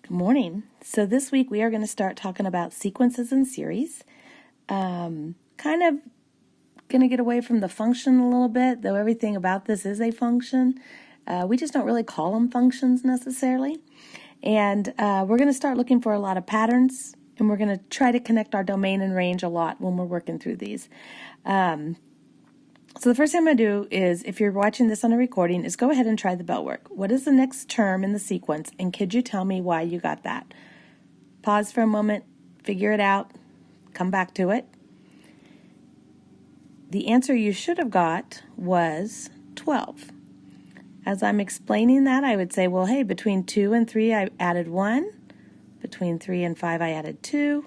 Good morning. So this week we are going to start talking about sequences and series. Kind of going to get away from the function a little bit, though everything about this is a function. We just don't really call them functions necessarily. And we're going to start looking for a lot of patterns, and we're going to try to connect our domain and range a lot when we're working through these. So the first thing I'm going to do is, if you're watching this on a recording, is go ahead and try the bell work. What is the next term in the sequence? And could you tell me why you got that? Pause for a moment, figure it out, come back to it. The answer you should have got was 12. As I'm explaining that, I would say, well, hey, between 2 and 3, I added 1. Between 3 and 5, I added 2.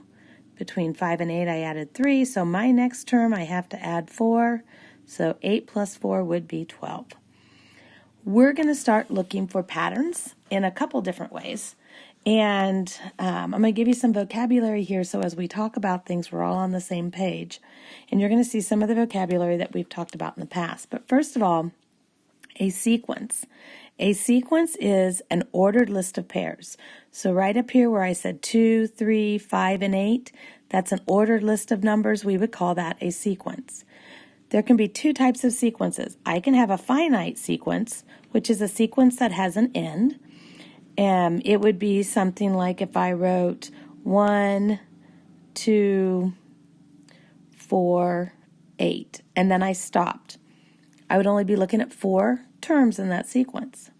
Between 5 and 8, I added 3. So my next term, I have to add 4. So 8 plus 4 would be 12. We're going to start looking for patterns in a couple different ways. And I'm going to give you some vocabulary here so as we talk about things, we're all on the same page. And you're going to see some of the vocabulary that we've talked about in the past. But first of all, a sequence. A sequence is an ordered list of pairs. So right up here where I said 2, 3, 5, and 8, that's an ordered list of numbers. We would call that a sequence. There can be two types of sequences. I can have a finite sequence, which is a sequence that has an end. It would be something like if I wrote 1, 2, 4, 8, and then I stopped. I would only be looking at 4 terms in that sequence.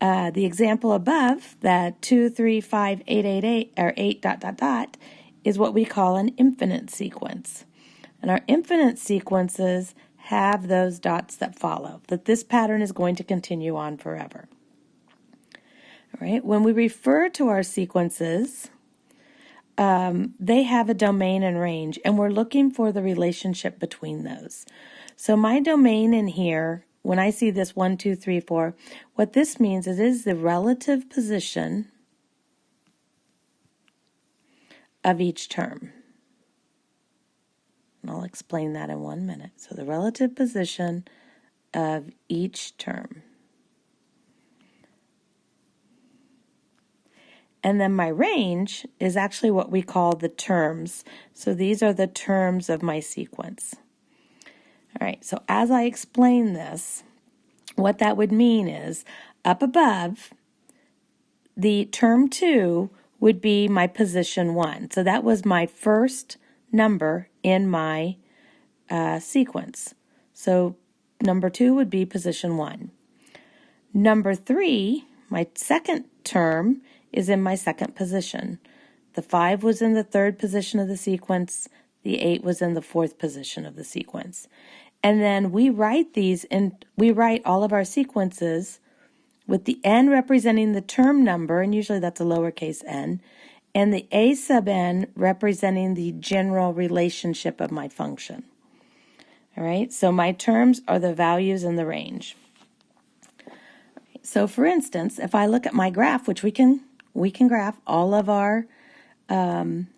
The example above, that 2, 3, 5, 8, 8, 8, or 8 dot dot dot, is what we call an infinite sequence. And our infinite sequences have those dots that follow, that this pattern is going to continue on forever. All right, when we refer to our sequences, they have a domain and range, and we're looking for the relationship between those. So my domain in here, when I see this 1, 2, 3, 4, what this means is it is the relative position of each term. And I'll explain that in 1 minute. So the relative position of each term. And then my range is actually what we call the terms. So these are the terms of my sequence. All right, so as I explain this, what that would mean is up above, the term 2 would be my position 1. So that was my first number in my sequence. So number 2 would be position 1. Number 3, my second term, is in my second position. The 5 was in the third position of the sequence. The 8 was in the fourth position of the sequence. And then we write these, and we write all of our sequences with the n representing the term number, and usually that's a lowercase n, and the a sub n representing the general relationship of my function. All right, so my terms are the values in the range. So for instance, if I look at my graph, which we can graph all of our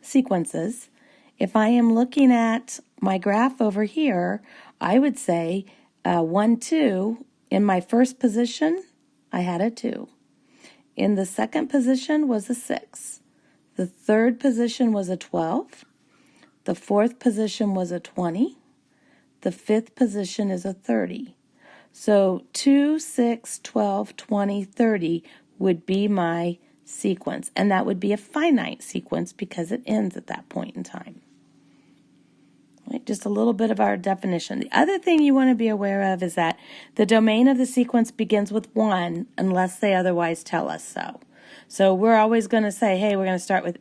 sequences, if I am looking at my graph over here, I would say 1, 2, in my first position, I had a 2. In the second position was a 6. The third position was a 12. The fourth position was a 20. The fifth position is a 30. So 2, 6, 12, 20, 30 would be my sequence. And that would be a finite sequence because it ends at that point in time. Right, just a little bit of our definition. The other thing you want to be aware of is that the domain of the sequence begins with 1 unless they otherwise tell us so. So we're always going to say, hey, we're going to start with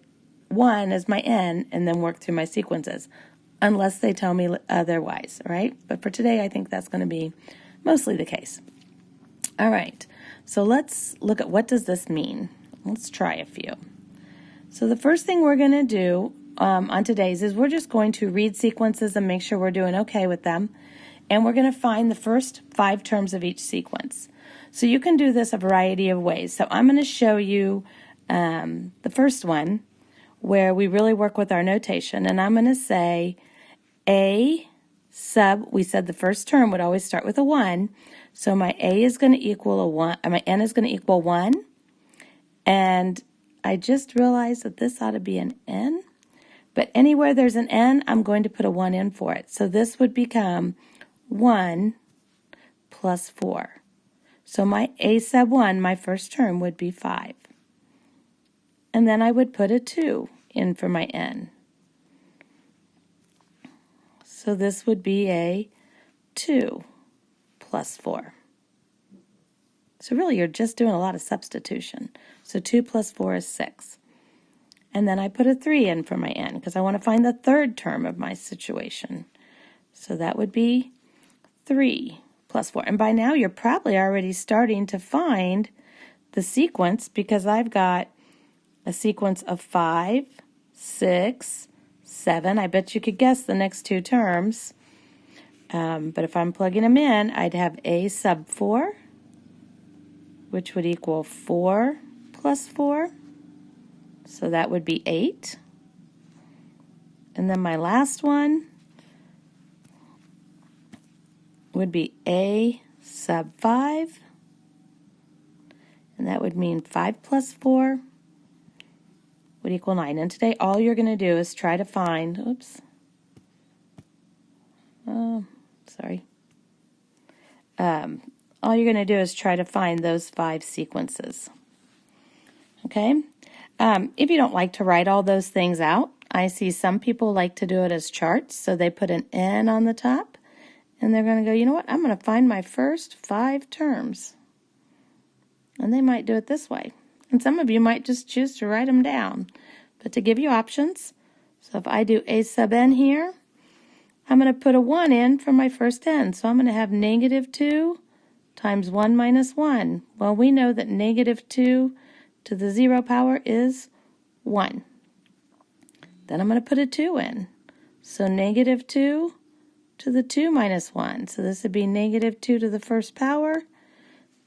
1 as my n and then work through my sequences unless they tell me otherwise, right? But for today, I think that's going to be mostly the case. All right, so let's look at what does this mean. Let's try a few. So the first thing we're going to do on today's is we're just going to read sequences and make sure we're doing okay with them. And we're going to find the first 5 terms of each sequence. So you can do this a variety of ways. So I'm going to show you the first one where we really work with our notation. And I'm going to say A sub, we said the first term would always start with a 1. So my A is going to equal a 1, my N is going to equal 1. And I just realized that this ought to be an n. But anywhere there's an n, I'm going to put a 1 in for it. So this would become 1 plus 4. So my a sub 1, my first term, would be 5. And then I would put a 2 in for my n. So this would be a 2 plus 4. So really you're just doing a lot of substitution. So 2 plus 4 is 6. And then I put a 3 in for my n because I want to find the third term of my situation. So that would be 3 plus 4. And by now you're probably already starting to find the sequence because I've got a sequence of 5, 6, 7. I bet you could guess the next two terms. But if I'm plugging them in, I'd have a sub 4, which would equal 4 plus 4. So that would be 8. And then my last one would be a sub 5. And that would mean 5 plus 4 would equal 9. And today all you're going to do is try to find, all you're going to do is try to find those 5 sequences. Okay? If you don't like to write all those things out, I see some people like to do it as charts. So they put an N on the top, and they're going to go, you know what, I'm going to find my first 5 terms. And they might do it this way. And some of you might just choose to write them down. But to give you options, so if I do a sub n here, I'm going to put a 1 in for my first n. So I'm going to have negative 2 times 1 minus 1. Well, we know that negative 2 to the 0 power is 1. Then I'm going to put a 2 in. So negative 2 to the 2 minus 1. So this would be negative 2 to the first power.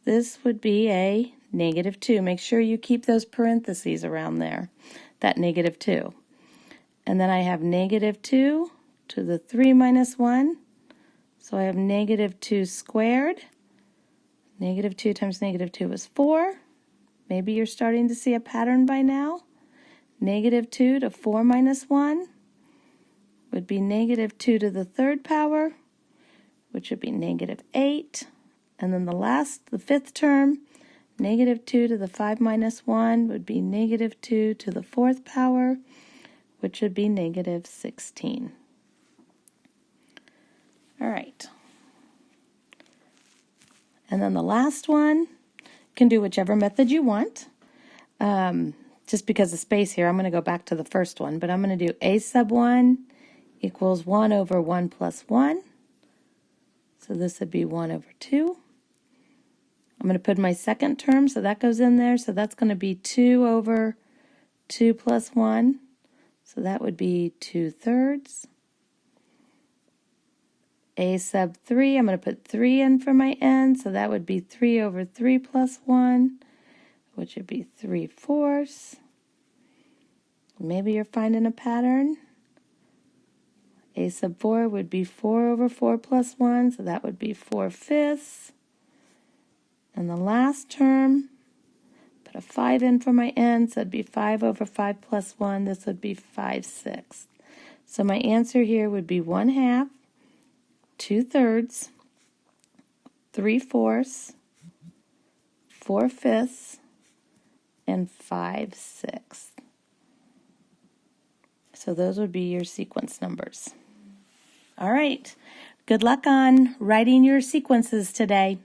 This would be a negative 2. Make sure you keep those parentheses around there, that negative 2. And then I have negative 2 to the 3 minus 1. So I have negative 2 squared. Negative 2 times negative 2 is 4. Maybe you're starting to see a pattern by now. Negative 2 to 4 minus 1 would be negative 2 to the third power, which would be negative 8. And then the fifth term, negative 2 to the 5 minus 1 would be negative 2 to the fourth power, which would be negative 16. All right. And then the last one, you can do whichever method you want. Just because of space here, I'm going to go back to the first one, but I'm going to do a sub 1 equals 1 over 1 plus 1. So this would be 1 over 2. I'm going to put my second term, so that goes in there. So that's going to be 2 over 2 plus 1. So that would be 2/3. A sub 3, I'm going to put 3 in for my n. So that would be 3 over 3 plus 1, which would be 3/4. Maybe you're finding a pattern. A sub 4 would be 4 over 4 plus 1, so that would be 4/5. And the last term, put a 5 in for my n, so it'd be 5 over 5 plus 1. This would be 5/6. So my answer here would be 1/2, 2/3, 3/4, 4/5, and 5/6. So those would be your sequence numbers. All right. Good luck on writing your sequences today.